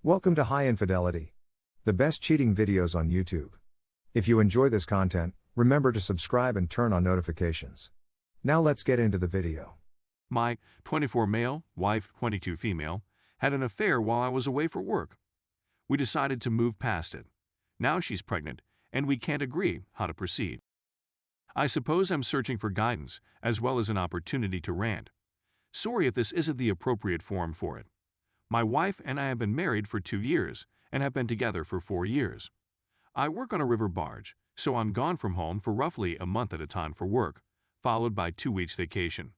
Welcome to High Infidelity, the best cheating videos on YouTube. If you enjoy this content, remember to subscribe and turn on notifications. Now let's get into the video. My 24 male, wife 22 female, had an affair while I was away for work. We decided to move past it. Now she's pregnant, and we can't agree how to proceed. I suppose I'm searching for guidance, as well as an opportunity to rant. Sorry if this isn't the appropriate forum for it. My wife and I have been married for 2 years and have been together for 4 years. I work on a river barge, so I'm gone from home for roughly a month at a time for work, followed by 2 weeks vacation.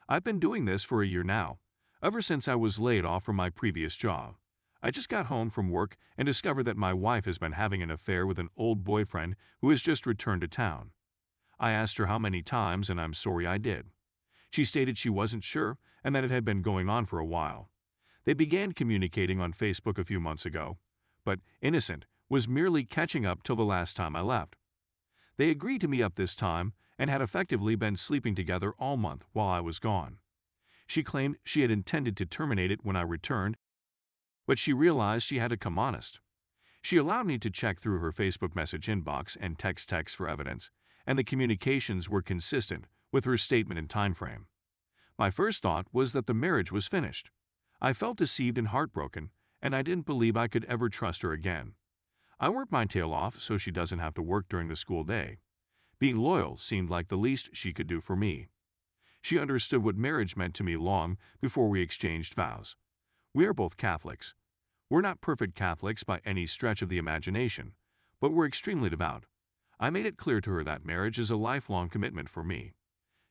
I've been doing this for a year now, ever since I was laid off from my previous job. I just got home from work and discovered that my wife has been having an affair with an old boyfriend who has just returned to town. I asked her how many times, and I'm sorry I did. She stated she wasn't sure and that it had been going on for a while. They began communicating on Facebook a few months ago, but Innocent was merely catching up till the last time I left. They agreed to meet up this time and had effectively been sleeping together all month while I was gone. She claimed she had intended to terminate it when I returned, but she realized she had to come honest. She allowed me to check through her Facebook message inbox and text for evidence, and the communications were consistent with her statement and time frame. My first thought was that the marriage was finished. I felt deceived and heartbroken, and I didn't believe I could ever trust her again. I worked my tail off so she doesn't have to work during the school day. Being loyal seemed like the least she could do for me. She understood what marriage meant to me long before we exchanged vows. We are both Catholics. We're not perfect Catholics by any stretch of the imagination, but we're extremely devout. I made it clear to her that marriage is a lifelong commitment for me.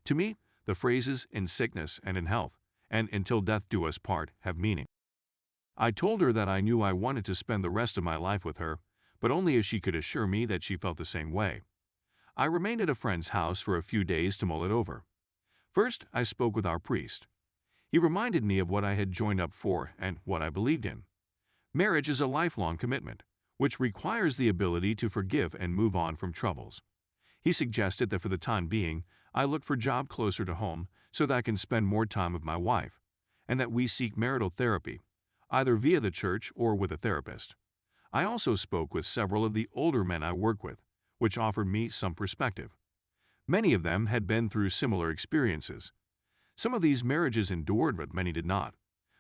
To me, the phrases "in sickness and in health" and "until death do us part" have meaning. I told her that I knew I wanted to spend the rest of my life with her, but only if she could assure me that she felt the same way. I remained at a friend's house for a few days to mull it over. First, I spoke with our priest. He reminded me of what I had joined up for and what I believed in. Marriage is a lifelong commitment, which requires the ability to forgive and move on from troubles. He suggested that for the time being, I look for a job closer to home so that I can spend more time with my wife, and that we seek marital therapy, either via the church or with a therapist. I also spoke with several of the older men I work with, which offered me some perspective. Many of them had been through similar experiences. Some of these marriages endured, but many did not.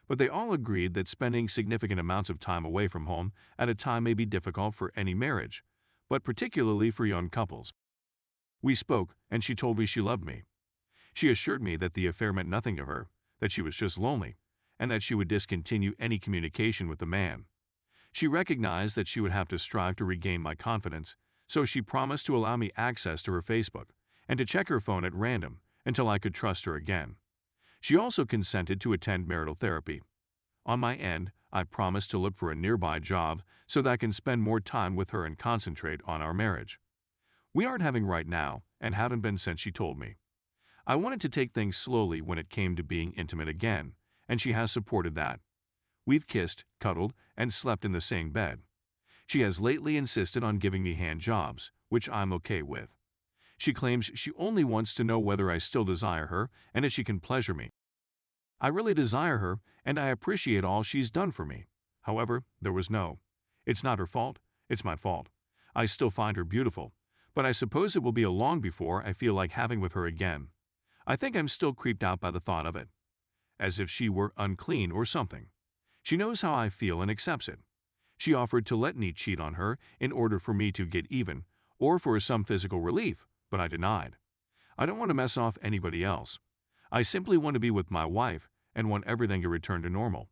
But they all agreed that spending significant amounts of time away from home at a time may be difficult for any marriage, but particularly for young couples. We spoke, and she told me she loved me. She assured me that the affair meant nothing to her, that she was just lonely, and that she would discontinue any communication with the man. She recognized that she would have to strive to regain my confidence, so she promised to allow me access to her Facebook and to check her phone at random until I could trust her again. She also consented to attend marital therapy. On my end, I promised to look for a nearby job so that I can spend more time with her and concentrate on our marriage. We aren't having right now and haven't been since she told me. I wanted to take things slowly when it came to being intimate again, and she has supported that. We've kissed, cuddled, and slept in the same bed. She has lately insisted on giving me hand jobs, which I'm okay with. She claims she only wants to know whether I still desire her and if she can pleasure me. I really desire her, and I appreciate all she's done for me. However, there was no. It's not her fault, it's my fault. I still find her beautiful, but I suppose it will be long before I feel like having with her again. I think I'm still creeped out by the thought of it, as if she were unclean or something. She knows how I feel and accepts it. She offered to let me cheat on her in order for me to get even, or for some physical relief, but I denied. I don't want to mess off anybody else. I simply want to be with my wife and want everything to return to normal.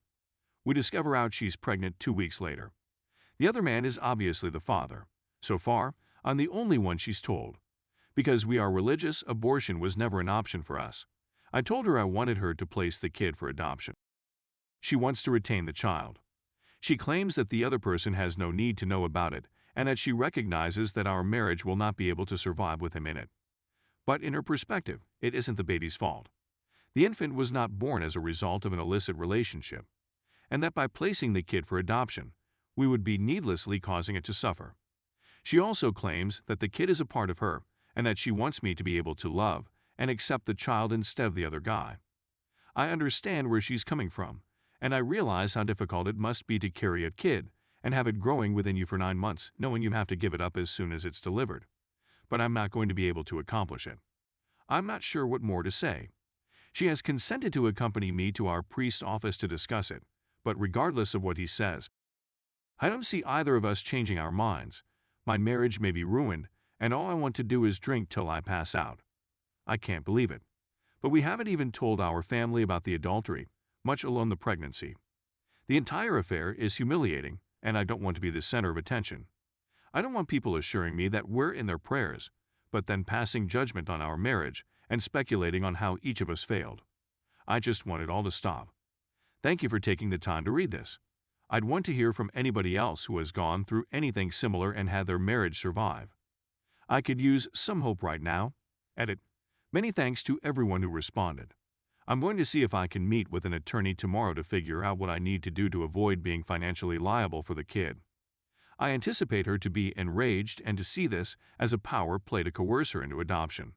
We discover out she's pregnant 2 weeks later. The other man is obviously the father. So far, I'm the only one she's told. Because we are religious, abortion was never an option for us. I told her I wanted her to place the kid for adoption. She wants to retain the child. She claims that the other person has no need to know about it and that she recognizes that our marriage will not be able to survive with him in it. But in her perspective, it isn't the baby's fault. The infant was not born as a result of an illicit relationship, and that by placing the kid for adoption, we would be needlessly causing it to suffer. She also claims that the kid is a part of her and that she wants me to be able to love and accept the child instead of the other guy. I understand where she's coming from, and I realize how difficult it must be to carry a kid and have it growing within you for 9 months, knowing you have to give it up as soon as it's delivered. But I'm not going to be able to accomplish it. I'm not sure what more to say. She has consented to accompany me to our priest's office to discuss it, but regardless of what he says, I don't see either of us changing our minds. My marriage may be ruined, and all I want to do is drink till I pass out. I can't believe it. But we haven't even told our family about the adultery, much alone the pregnancy. The entire affair is humiliating, and I don't want to be the center of attention. I don't want people assuring me that we're in their prayers, but then passing judgment on our marriage and speculating on how each of us failed. I just want it all to stop. Thank you for taking the time to read this. I'd want to hear from anybody else who has gone through anything similar and had their marriage survive. I could use some hope right now. Edit. Many thanks to everyone who responded. I'm going to see if I can meet with an attorney tomorrow to figure out what I need to do to avoid being financially liable for the kid. I anticipate her to be enraged and to see this as a power play to coerce her into adoption.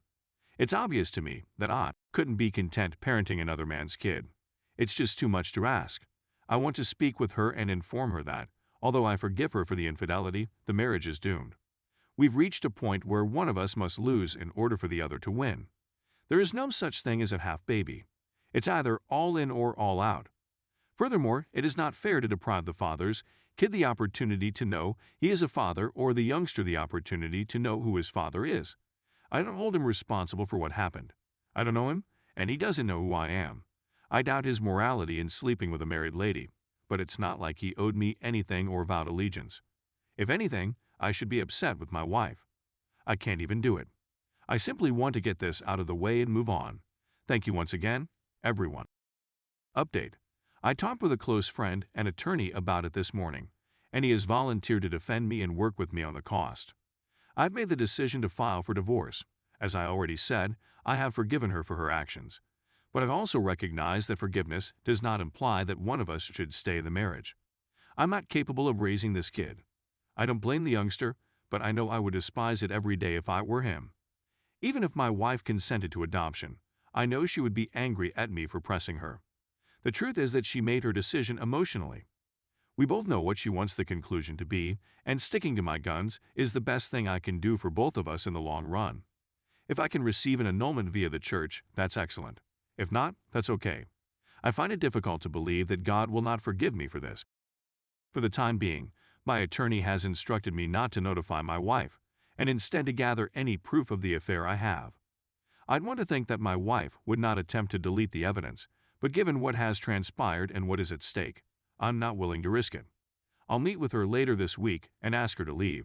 It's obvious to me that I couldn't be content parenting another man's kid. It's just too much to ask. I want to speak with her and inform her that, although I forgive her for the infidelity, the marriage is doomed. We've reached a point where one of us must lose in order for the other to win. There is no such thing as a half-baby. It's either all in or all out. Furthermore, it is not fair to deprive the father's kid the opportunity to know he is a father or the youngster the opportunity to know who his father is. I don't hold him responsible for what happened. I don't know him, and he doesn't know who I am. I doubt his morality in sleeping with a married lady, but it's not like he owed me anything or vowed allegiance. If anything, I should be upset with my wife. I can't even do it. I simply want to get this out of the way and move on. Thank you once again, everyone. Update. I talked with a close friend and attorney about it this morning, and he has volunteered to defend me and work with me on the cost. I've made the decision to file for divorce. As I already said, I have forgiven her for her actions. But I've also recognized that forgiveness does not imply that one of us should stay in the marriage. I'm not capable of raising this kid. I don't blame the youngster, but I know I would despise it every day if I were him. Even if my wife consented to adoption, I know she would be angry at me for pressing her. The truth is that she made her decision emotionally. We both know what she wants the conclusion to be, and sticking to my guns is the best thing I can do for both of us in the long run. If I can receive an annulment via the church, that's excellent. If not, that's okay. I find it difficult to believe that God will not forgive me for this. For the time being, my attorney has instructed me not to notify my wife, and instead to gather any proof of the affair I have. I'd want to think that my wife would not attempt to delete the evidence, but given what has transpired and what is at stake, I'm not willing to risk it. I'll meet with her later this week and ask her to leave.